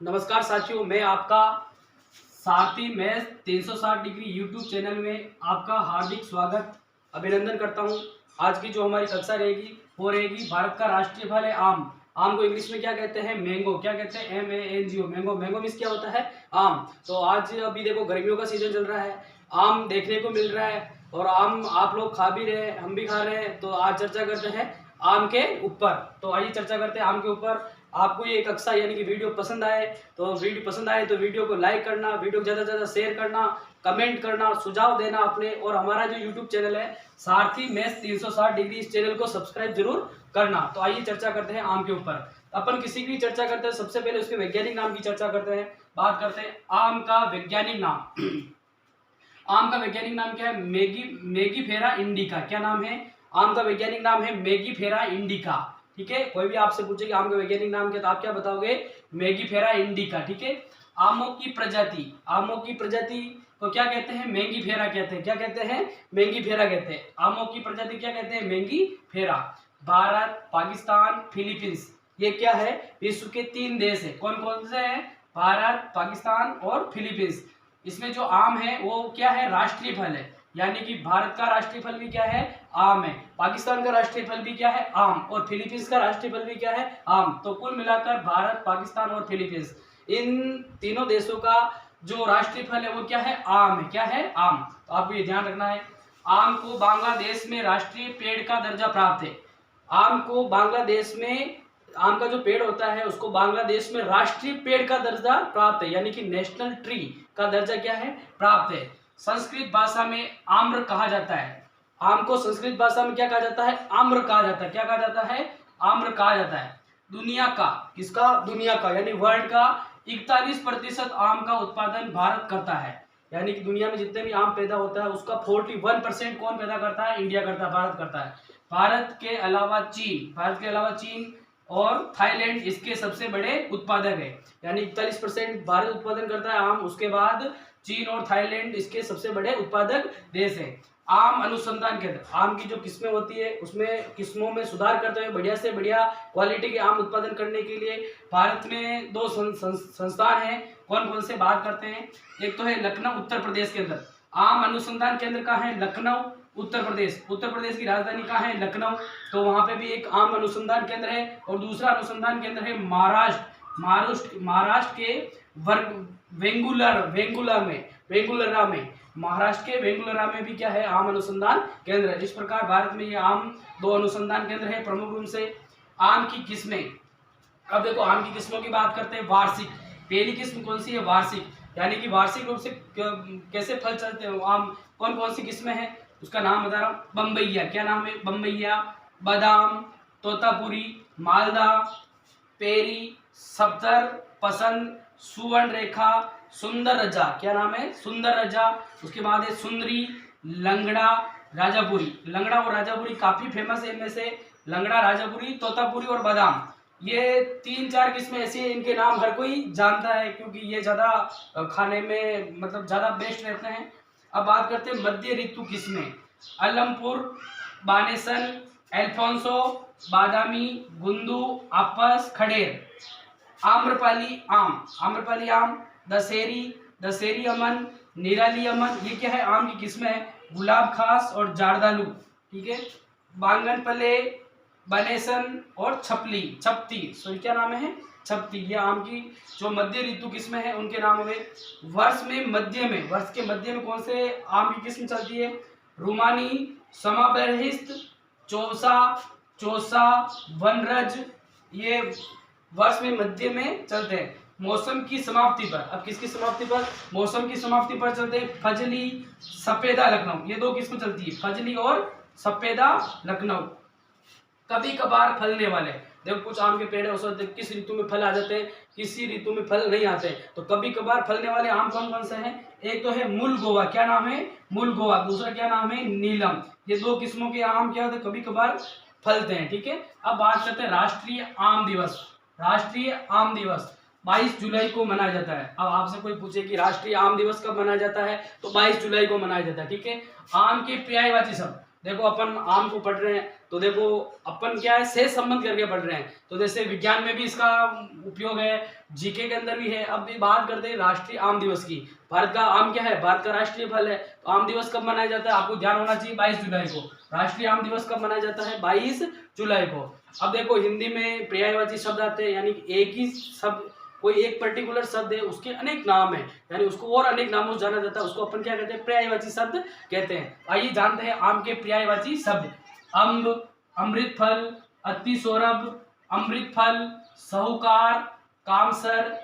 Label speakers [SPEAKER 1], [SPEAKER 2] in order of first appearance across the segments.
[SPEAKER 1] नमस्कार साथियों, मैं आपका सारथी मैथ 360 डिग्री यूट्यूब चैनल में आपका हार्दिक स्वागत अभिनंदन करता हूं। आज की जो हमारी कक्षा रहेगी वो रहेगी भारत का राष्ट्रीय फल है आम। आम को इंग्लिश में क्या कहते हैं? मैंगो। क्या कहते हैं? MANGO। मैंगो। मैंगो मीन्स क्या होता है? आम। तो आज अभी देखो गर्मियों का सीजन चल रहा है, आम देखने को मिल रहा है और आम आप लोग खा भी रहे हैं, हम भी खा रहे हैं। तो आज चर्चा करते हैं आम के ऊपर। तो आइए चर्चा करते हैं आम के ऊपर। आपको ये कक्षा यानी कि वीडियो पसंद आए तो वीडियो को लाइक करना, वीडियो को ज़्यादा से ज़्यादा शेयर करना, कमेंट करना, सुझाव देना अपने, और हमारा जो यूट्यूब चैनल है सारथी मैथ 360 डिग्री, इस चैनल को सब्सक्राइब जरूर करना। तो आइए चर्चा करते हैं आम के ऊपर। अपन किसी की चर्चा करते हैं सबसे पहले उसके वैज्ञानिक नाम की चर्चा करते हैं। बात करते हैं आम का वैज्ञानिक नाम। आम का वैज्ञानिक नाम क्या है? मेगीफेरा इंडिका। क्या नाम है? आम का वैज्ञानिक नाम है मेगीफेरा इंडिका। ठीक है, कोई भी आपसे पूछे कि आम का वैज्ञानिक नाम क्या, तो आप क्या बताओगे? मेगीफेरा इंडिका। ठीक है। आमों की प्रजाति को क्या कहते हैं? मेंगीफेरा कहते हैं। क्या कहते हैं? मेंगीफेरा कहते हैं। आमों की प्रजाति क्या कहते हैं? मेंगीफेरा। भारत, पाकिस्तान, फिलीपींस, ये क्या है? विश्व के 3 देश है। कौन कौन से हैं? भारत, पाकिस्तान और फिलीपींस। इसमें जो आम है वो क्या है? राष्ट्रीय फल है। यानी कि भारत का राष्ट्रीय फल भी क्या है? आम है। पाकिस्तान का राष्ट्रीय फल भी क्या है? आम। और फिलीपींस का राष्ट्रीय फल भी क्या है? आम। तो कुल मिलाकर भारत, पाकिस्तान और फिलीपींस, इन तीनों देशों का जो राष्ट्रीय फल है वो क्या है? आम है। क्या है? आम। तो आपको ये ध्यान रखना है। आम को बांग्लादेश में राष्ट्रीय पेड़ का दर्जा प्राप्त है। आम को बांग्लादेश में, आम का जो पेड़ होता है उसको बांग्लादेश में राष्ट्रीय पेड़ का दर्जा प्राप्त है, यानी कि नेशनल ट्री का दर्जा क्या है? प्राप्त है। संस्कृत भाषा में आम्र कहा जाता है। आम को संस्कृत भाषा में क्या कहा जाता है? आम्र कहा जाता है। क्या कहा जाता है? आम्र कहा जाता है। दुनिया का, किसका? दुनिया का यानी वर्ल्ड का 41% आम का उत्पादन भारत करता है। यानी कि दुनिया में जितने भी आम पैदा होता है उसका 41% कौन पैदा करता है? इंडिया करता है, भारत करता है। भारत के अलावा चीन और थाईलैंड इसके सबसे बड़े उत्पादक है। यानी 41% भारत उत्पादन करता है आम, उसके बाद चीन और थाईलैंड इसके सबसे बड़े उत्पादक देश है। आम अनुसंधान केंद्र, आम की जो किस्में होती है उसमें किस्मों में सुधार करते हुए बढ़िया से बढ़िया क्वालिटी के आम उत्पादन करने के लिए भारत में 2 संस्थान हैं। कौन कौन से बात करते हैं? एक तो है लखनऊ उत्तर प्रदेश के अंदर आम अनुसंधान केंद्र का है, लखनऊ उत्तर प्रदेश। उत्तर प्रदेश की राजधानी कहाँ है? लखनऊ। तो वहां पे भी एक आम अनुसंधान केंद्र है। और दूसरा अनुसंधान केंद्र है महाराष्ट्र के वेंगुलरा में, महाराष्ट्र के वेंगुलरा में भी क्या है? आम अनुसंधान केंद्र है। इस प्रकार भारत में ये आम 2 अनुसंधान केंद्र है प्रमुख रूप से। आम की किस्में, अब देखो आम की किस्मों की बात करते हैं। वार्षिक, पहली किस्म कौन सी है? वार्षिक, यानी कि वार्षिक रूप से कैसे फल चलते हैं आम, कौन कौन सी किस्में हैं उसका नाम बता रहा हूँ। बम्बैया, क्या नाम है? बम्बैया, बादाम, तोतापुरी, मालदा, पेरी, सफदर, पसंद, सुवर्ण रेखा, सुंदर रजा। क्या नाम है? सुंदर रजा। उसके बाद है सुंदरी, लंगड़ा, राजापुरी। लंगड़ा और राजापुरी काफी फेमस है। इनमें से लंगड़ा, राजापुरी, तोतापुरी और बादाम, ये 3-4 किस्में ऐसी हैं इनके नाम हर कोई जानता है क्योंकि ये ज्यादा खाने में मतलब ज्यादा बेस्ट रहते हैं। अब बात करते हैं मध्य ऋतु किस्में। अलमपुर, बानेसन, एल्फोंसो, बादामी, गुंदू, आपस, खडेर। आम्रपाली आम, दशहरी अमन, निराली अमन, ये क्या है? आम की किस्में है। गुलाब खास और जारदालू। ठीक है। बांगनपल्ले, बनेसन और छपती, सॉरी क्या नाम है? छपती। ये आम की जो मध्य ऋतु किस्में हैं उनके नाम हुए। वर्ष के मध्य में कौन से आम की किस्म चलती है? रूमानी, समाबरहिस्त, चौसा, वनरज, ये वर्ष में मध्य में चलते हैं। मौसम की समाप्ति पर, अब किसकी समाप्ति पर? मौसम की समाप्ति पर चलते हैं फजली, सफेदा, लखनऊ, ये 2 किस्म चलती है, फजली और सफेदा लखनऊ। कभी कभार फलने वाले, देखो कुछ आम के पेड़ हो सकते हैं किस ऋतु में फल आ जाते हैं, किसी ऋतु में फल नहीं आते हैं। तो कभी कभार फलने वाले आम कौन कौन से हैं? एक तो है मूल गोवा। क्या नाम है? मूल गोवा। दूसरा क्या नाम है? नीलम। ये 2 किस्मों के आम क्या होते हैं? कभी कभार फलते हैं। ठीक है। अब बात करते हैं राष्ट्रीय आम दिवस। राष्ट्रीय आम दिवस 22 जुलाई को मनाया जाता है। अब आपसे कोई पूछे कि राष्ट्रीय आम दिवस कब मनाया जाता है, तो 22 जुलाई को मनाया जाता है। ठीक है। आम के पर्यायवाची शब्द, देखो अपन आम को पढ़ रहे हैं, तो देखो अपन क्या है से संबंध करके पढ़ रहे हैं, तो जैसे विज्ञान में भी इसका उपयोग है, जीके के अंदर भी है। अब भी बात करते हैं राष्ट्रीय आम दिवस की। भारत का आम क्या है? भारत का राष्ट्रीय फल है। तो आम दिवस कब मनाया जाता है? आपको ध्यान होना चाहिए 22 जुलाई को। राष्ट्रीय आम दिवस कब मनाया जाता है? 22 जुलाई को। अब देखो हिंदी में पर्यायवाची शब्द आते हैं, यानी एक ही शब्द, कोई एक पर्टिकुलर शब्द है उसके अनेक नाम है, यानी उसको और अनेक नामों से जाना जाता है, उसको अपन क्या कहते हैं? पर्यायवाची शब्द कहते हैं। आइए जानते हैं आम के पर्यायवाची शब्द। अम्ब, अमृत फल, अति सौरभ, अमृत फल, साहूकार, कामसर,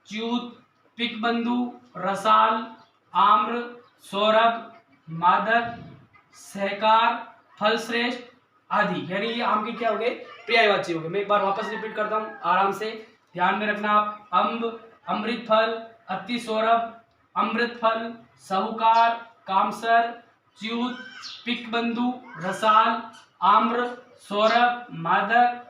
[SPEAKER 1] च्यूत, पिकबंधु, रसाल, आम्र, सौरभ, मादक, सहकार, फलश्रेष्ठ आदि। यानी ये आम के क्या हो गए? पर्यायवाची हो गए। मैं एक बार वापस रिपीट करता हूँ, आराम से ध्यान में रखना आप। अम्ब, अमृत फल, अति सौरभ, अमृत फल, साहूकार, कामसर, च्यूत, पिकबंधु, रसाल, आम्र, सौरभ, मादक,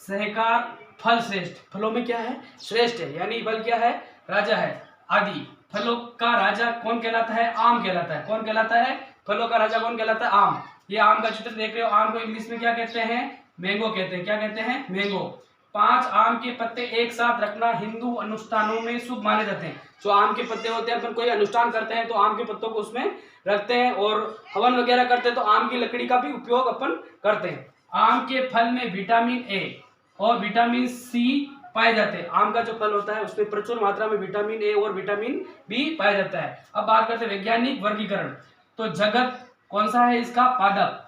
[SPEAKER 1] सहकार, फल श्रेष्ठ। फलों में क्या है? श्रेष्ठ है, यानी फल क्या है? राजा है। आदि। फलों का राजा कौन कहलाता है? आम कहलाता है। कौन कहलाता है? फलों का राजा कौन कहलाता है? आम। ये आम का चित्र देख रहे हो, आम को इंग्लिश में क्या कहते हैं? मैंगो कहते हैं। क्या कहते हैं? मैंगो। 5 आम के पत्ते एक साथ रखना हिंदू अनुष्ठानों में शुभ माने जाते हैं। जो आम के पत्ते होते हैं, अपन कोई अनुष्ठान करते हैं तो आम के पत्तों को उसमें रखते हैं, और हवन वगैरह करते हैं तो आम की लकड़ी का भी उपयोग अपन करते हैं। आम के फल में विटामिन ए और विटामिन सी पाए जाते हैं। आम का जो फल होता है उसमें प्रचुर मात्रा में विटामिन ए और विटामिन बी पाया जाता है। अब बात करते हैं वैज्ञानिक वर्गीकरण। तो जगत कौन सा है इसका? पादप।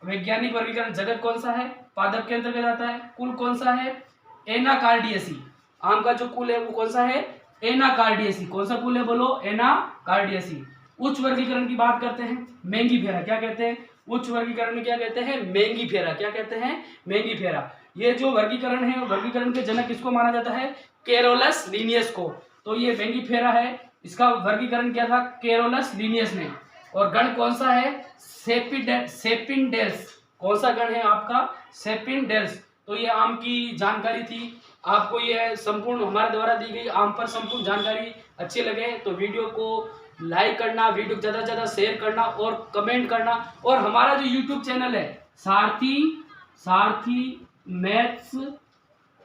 [SPEAKER 1] वैज्ञानिक वर्गीकरण जगत कौन सा है? पादप के अंतर्गत आता है। कुल कौन सा है? एनाकार्डियेसी। आम का जो कुल है वो कौन सा है? एनाकार्डियेसी। कौन सा कुल है? बोलो, एनाकार्डियेसी। उच्च वर्गीकरण की बात करते हैं, मेंगीफेरा। क्या कहते हैं? उच्च वर्गीकरण में क्या कहते हैं? मेंगीफेरा। क्या कहते हैं? मेंगीफेरा। ये जो वर्गीकरण है, वर्गीकरण के जनक किसको माना जाता है? कैरोलस लिनियस को। तो ये मेंगीफेरा है, इसका वर्गीकरण किया था कैरोलस लिनियस ने। और गण कौन सा है? सेपिंडेल्स। कौन सा गण है आपका? सेपिंडेल्स। तो ये आम की जानकारी थी। आपको ये संपूर्ण हमारे द्वारा दी गई आम पर संपूर्ण जानकारी अच्छी लगे तो वीडियो को लाइक करना, वीडियो ज़्यादा से ज़्यादा शेयर करना और कमेंट करना। और हमारा जो यूट्यूब चैनल है सारथी मैथ्स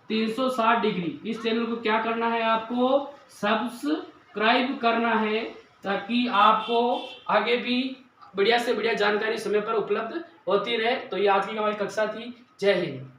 [SPEAKER 1] 360 डिग्री, इस चैनल को क्या करना है? आपको सब्सक्राइब करना है, ताकि आपको आगे भी बढ़िया से बढ़िया जानकारी समय पर उपलब्ध होती रहे। तो ये आज की हमारी कक्षा थी। जय हिंद।